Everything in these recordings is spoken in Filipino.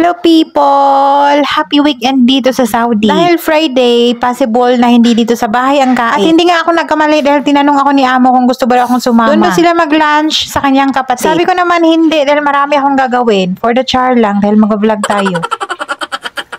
Hello people! Happy weekend dito sa Saudi. Dahil Friday, possible na hindi dito sa bahay ang kain. At hindi nga ako nagkamali dahil tinanong ako ni amo kung gusto ba akong sumama. Doon ba sila mag-lunch sa kanyang kapatid? Sabi ko naman hindi dahil marami akong gagawin. For the char lang dahil mag-vlog tayo.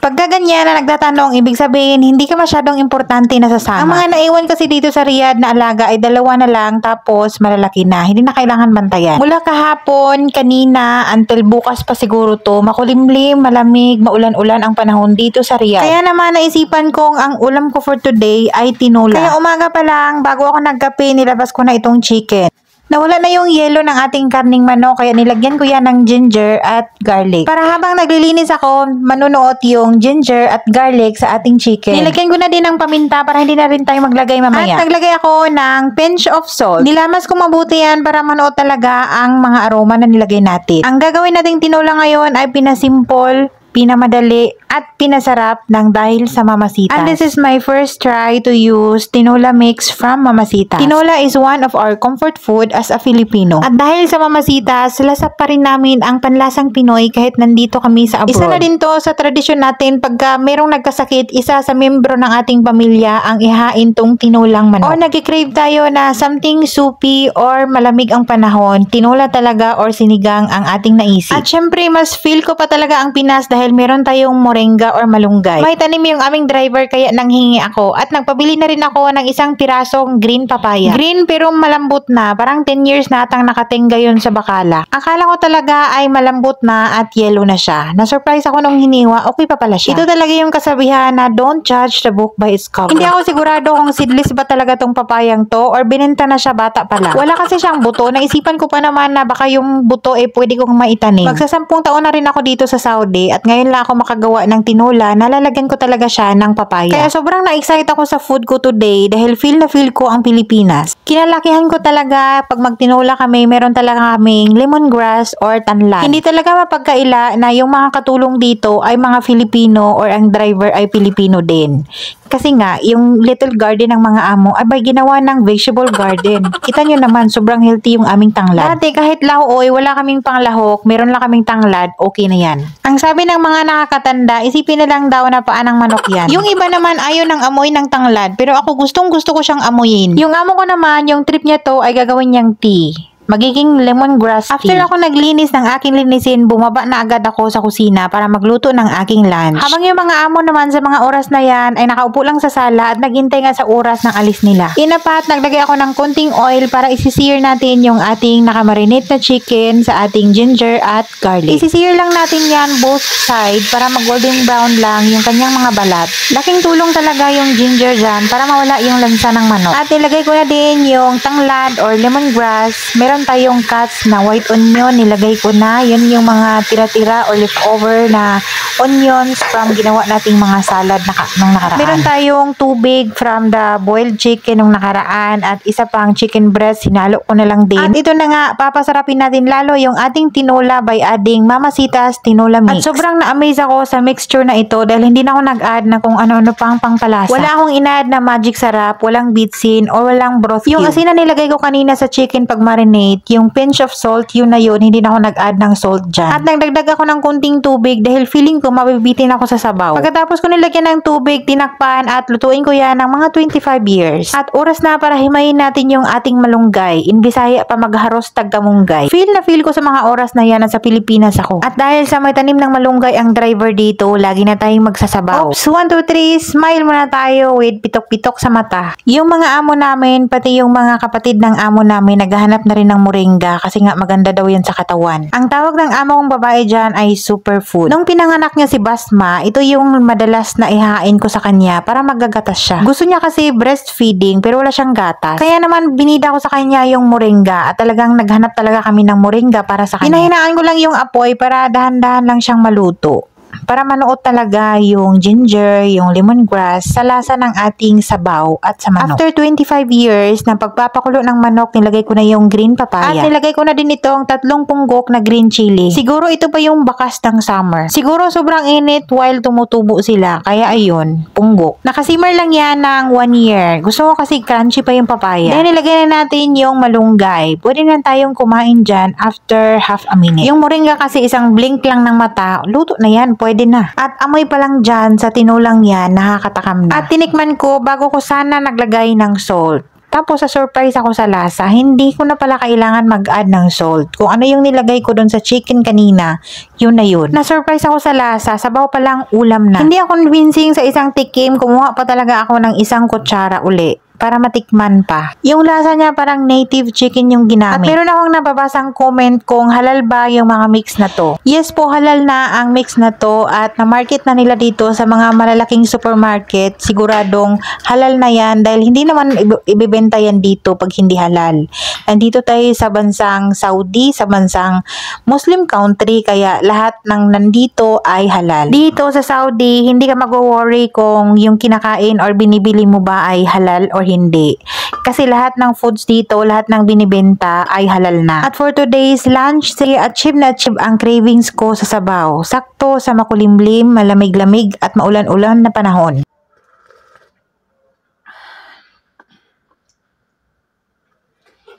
Pagka ganyan na nagtatanong, ibig sabihin, hindi ka masyadong importante na sasama. Ang mga naiwan kasi dito sa Riyadh na alaga ay 2 na lang, tapos malalaki na. Hindi na kailangan bantayan. Mula kahapon, kanina, until bukas pa siguro to, makulimlim, malamig, maulan-ulan ang panahon dito sa Riyadh. Kaya naman naisipan kong ang ulam ko for today ay tinola. Kaya umaga pa lang, bago ako nagkape, nilabas ko na itong chicken. Nawala na yung yelo ng ating karning manok kaya nilagyan ko yan ng ginger at garlic. Para habang naglilinis ako, manunuot yung ginger at garlic sa ating chicken. Nilagyan ko na din ng paminta para hindi na rin tayo maglagay mamaya. At naglagay ako ng pinch of salt. Nilamas ko mabuti yan para manuot talaga ang mga aroma na nilagay natin. Ang gagawin nating tinola ngayon ay pinasimple, pinamadali at pinasarap ng dahil sa Mamacita. And this is my first try to use tinola mix from Mamacita. Tinola is one of our comfort food as a Filipino. At dahil sa Mamacita, lasap pa rin namin ang panlasang Pinoy kahit nandito kami sa abroad. Isa na din to sa tradisyon natin pagka merong nagkasakit, isa sa membro ng ating pamilya ang ihain tong tinolang manok. O nagkikrave tayo na something soupy or malamig ang panahon, tinola talaga or sinigang ang ating naisip. At syempre, mas feel ko pa talaga ang Pinas dahil meron tayong moringa or malunggay. May tanim yung aming driver kaya nanghingi ako at nagpabili na rin ako ng isang pirasong green papaya. Green pero malambot na, parang 10 years na atang nakatingga yun sa bakala. Akala ko talaga ay malambot na at yellow na siya. Na-surprise ako nung hiniwa, okay pa pala siya. Ito talaga yung kasabihan na don't judge the book by its cover. Hindi ako sigurado kung seedless ba talaga tong papayang to or binenta na siya bata pa lang. Wala kasi siyang buto. Naisipan ko pa naman na baka yung buto pwede kong maitanim. Magsa-10 taon na rin ako dito sa Saudi at ngayon lang ako makagawa ng tinola, nalalagyan ko talaga siya ng papaya. Kaya sobrang na-excite ako sa food ko today dahil feel na feel ko ang Pilipinas. Kinalakihan ko talaga pag magtinola kami, meron talaga kaming lemongrass or tanlan. Hindi talaga mapagkaila na yung mga katulong dito ay mga Filipino or ang driver ay Filipino din. Kasi nga, yung little garden ng mga amo ay ginawa ng vegetable garden. Kita nyo naman, sobrang healthy yung aming tanglad. Dati kahit lahoy, wala kaming panglahok, meron lang kaming tanglad, okay na yan. Ang sabi ng mga nakakatanda, isipin na lang daw na paan ng manok yan. Yung iba naman ayaw ng amoy ng tanglad, pero ako gustong gusto ko siyang amuyin. Yung amo ko naman, yung trip niya to ay gagawin niyang tea. Magiging lemongrass tea. After ako naglinis ng aking linisin, bumaba na agad ako sa kusina para magluto ng aking lunch. Habang yung mga amo naman sa mga oras na yan ay nakaupo lang sa sala at naghintay nga sa oras ng alis nila. Inapat, naglagay ako ng konting oil para isi-sear natin yung ating nakamarinate na chicken sa ating ginger at garlic. Isi-sear lang natin yan both side para mag-golden brown lang yung kanyang mga balat. Laking tulong talaga yung ginger dyan para mawala yung lansa ng manok. At ilagay ko na din yung tanglad or lemongrass. Meron tayong cuts na white onion, nilagay ko na. Yan yung mga tira-tira or leftover na onions from ginawa nating mga salad nung nakaraan. Meron tayong tubig from the boiled chicken nung nakaraan at isa pang chicken breast, hinalo ko na lang din. At ito na nga, papasarapin natin lalo yung ating tinola by adding Mamacita's tinola mix. At sobrang na-amaze ako sa mixture na ito dahil hindi na ako nag-add na kung ano-ano pang pangpalasa. Wala akong in-add na magic sarap, walang bitsin or walang broth cube. Yung asin na nilagay ko kanina sa chicken pag marinate, yung pinch of salt, yun na yun, hindi na ako nag-add ng salt dyan. At nagdagdag ako ng kunting tubig dahil feeling ko mabibitin ako sa sabaw. Pagkatapos ko nilagyan ng tubig, tinakpan at lutuin ko yan ng mga 25 years. At oras na para himayin natin yung ating malunggay. In Bisaya pa magharos tagkamunggay. Feel na feel ko sa mga oras na yan at sa Pilipinas ako. At dahil sa may tanim ng malunggay ang driver dito, lagi na tayong magsasabaw. Oops, 1, 2, 3, smile muna tayo with pitok-pitok sa mata. Yung mga amo namin, pati yung mga kapatid ng amo namin, naghahanap na rin ng moringa kasi nga maganda daw yan sa katawan. Ang tawag ng amo kong babae dyan ay superfood. Nung pinanganak niya si Basma, ito yung madalas na ihain ko sa kanya para magagatas siya. Gusto niya kasi breastfeeding pero wala siyang gatas. Kaya naman binida ko sa kanya yung moringa at talagang naghanap talaga kami ng moringa para sa kanya. Hinahinaan ko lang yung apoy para dahan-dahan lang siyang maluto. para manuot talaga yung ginger, yung lemongrass sa lasa ng ating sabaw at sa manok. After 25 years na pagpapakulo ng manok, nilagay ko na yung green papaya. At nilagay ko na din itong 3 punggok na green chili. Siguro ito pa yung bakas ng summer. Siguro sobrang init while tumutubo sila. Kaya ayun, punggok. Nakasimmer lang yan ng 1 year. Gusto ko kasi crunchy pa yung papaya. Then nilagay na natin yung malunggay. Pwede na tayong kumain dyan after half a minute. Yung moringa kasi isang blink lang ng mata, luto na yan, pwede na. At amoy pa lang dyan sa tinulang yan, nakakatakam na. At tinikman ko bago ko sana naglagay ng salt. Tapos sa surprise ako sa lasa, hindi ko na pala kailangan mag-add ng salt. Kung ano yung nilagay ko doon sa chicken kanina, yun na yun. Na-surprise ako sa lasa, sabaw pa lang ulam na. Hindi ako convincing sa isang tikim, kumuha pa talaga ako ng isang kutsara uli para matikman pa. Yung lasa niya parang native chicken yung ginamit. At meron akong nababasang comment kung halal ba yung mga mix na to. Yes po, halal na ang mix na to at na-market na nila dito sa mga malalaking supermarket. Siguradong halal na yan dahil hindi naman ibibenta yan dito pag hindi halal. Nandito tayo sa bansang Saudi, sa bansang Muslim country, kaya lahat ng nandito ay halal. Dito sa Saudi, hindi ka mag-worry kung yung kinakain or binibili mo ba ay halal or hindi. Kasi lahat ng foods dito, lahat ng binibenta ay halal na. At for today's lunch, sige, achieve na achieve ang cravings ko sa sabaw. Sakto sa makulimlim, malamig-lamig at maulan-ulan na panahon.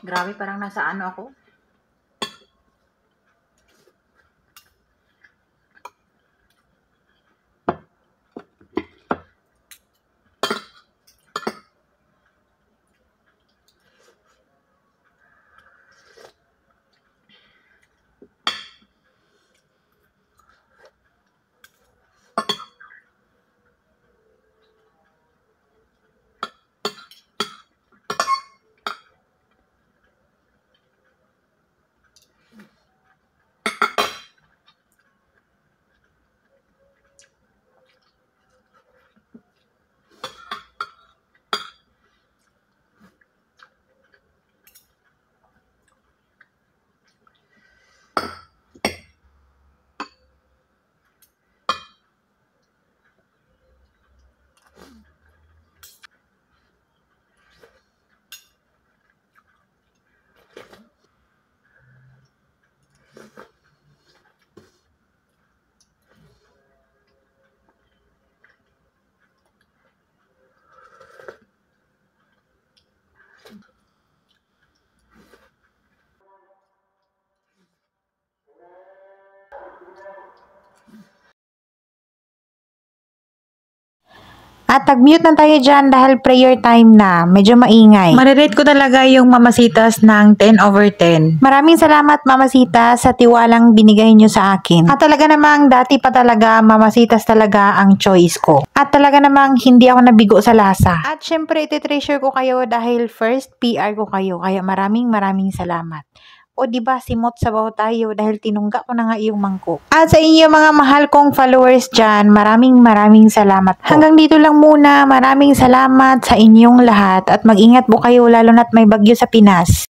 Grabe, parang nasa ano ako? At tag-mute na tayo dyan dahil prayer time na. Medyo maingay. Marirate ko talaga yung Mamasitas ng 10/10. Maraming salamat Mamasitas sa tiwalang binigay nyo sa akin. At talaga namang dati pa talaga Mamasitas talaga ang choice ko. At talaga namang hindi ako nabigo sa lasa. At syempre iti-treasure ko kayo dahil first PR ko kayo. Kaya maraming salamat. O diba, simot sabaw tayo dahil tinungga ko na nga iyong mangkok. At sa inyo mga mahal kong followers dyan, maraming salamat po. Hanggang dito lang muna, maraming salamat sa inyong lahat at mag-ingat po kayo lalo na't may bagyo sa Pinas.